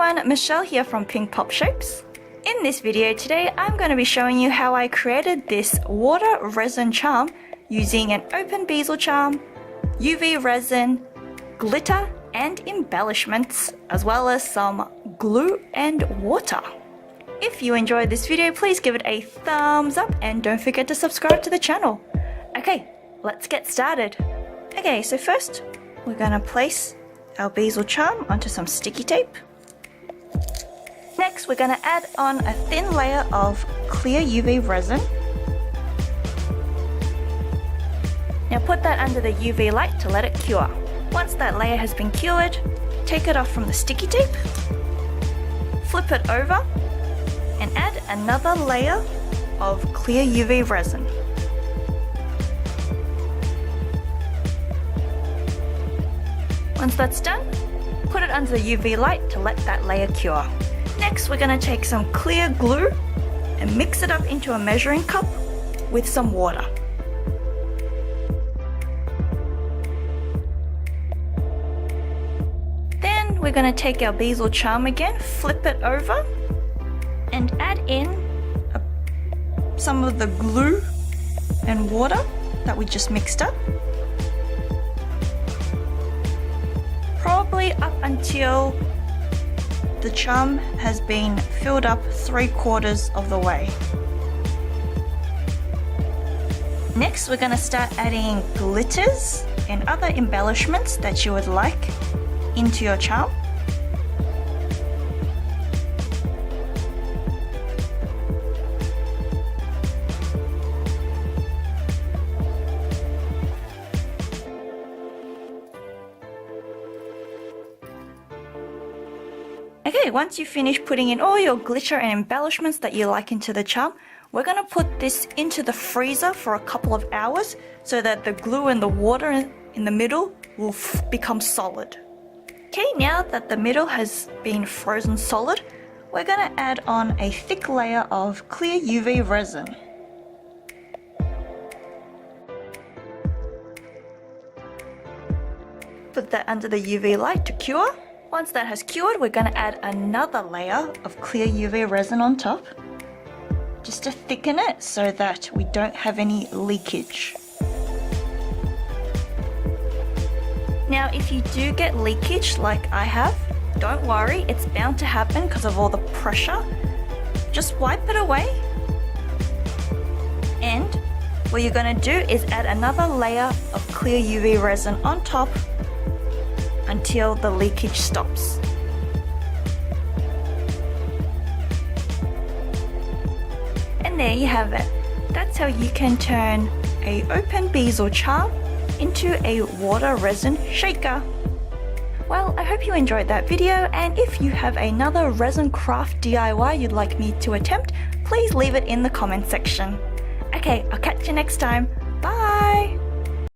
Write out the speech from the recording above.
everyone, Michelle here from Pink Pop Shapes. In this video today, I'm going to be showing you how I created this water resin charm using an open bezel charm, UV resin, glitter and embellishments, as well as some glue and water. If you enjoyed this video, please give it a thumbs up and don't forget to subscribe to the channel. Okay, let's get started. Okay, so first we're going to place our bezel charm onto some sticky tape. Next, we're going to add on a thin layer of clear UV resin. Now put that under the UV light to let it cure. Once that layer has been cured, take it off from the sticky tape, flip it over, and add another layer of clear UV resin. Once that's done, put it under the UV light to let that layer cure. Next, we're going to take some clear glue and mix it up into a measuring cup with some water. Then we're going to take our bezel charm again, flip it over, and add in some of the glue and water that we just mixed up. Probably up until the charm has been filled up 3/4 of the way. Next, we're going to start adding glitters and other embellishments that you would like into your charm. Okay, once you finish putting in all your glitter and embellishments that you like into the charm, we're going to put this into the freezer for a couple of hours so that the glue and the water in the middle will become solid. Okay, now that the middle has been frozen solid, we're going to add on a thick layer of clear UV resin. Put that under the UV light to cure. Once that has cured, we're going to add another layer of clear UV resin on top, just to thicken it so that we don't have any leakage. Now, if you do get leakage like I have, don't worry, it's bound to happen because of all the pressure. Just wipe it away. And what you're going to do is add another layer of clear UV resin on top until the leakage stops. And there you have it. That's how you can turn an open bezel charm into a water resin shaker. Well, I hope you enjoyed that video, and if you have another resin craft DIY you'd like me to attempt, please leave it in the comment section. Okay, I'll catch you next time. Bye!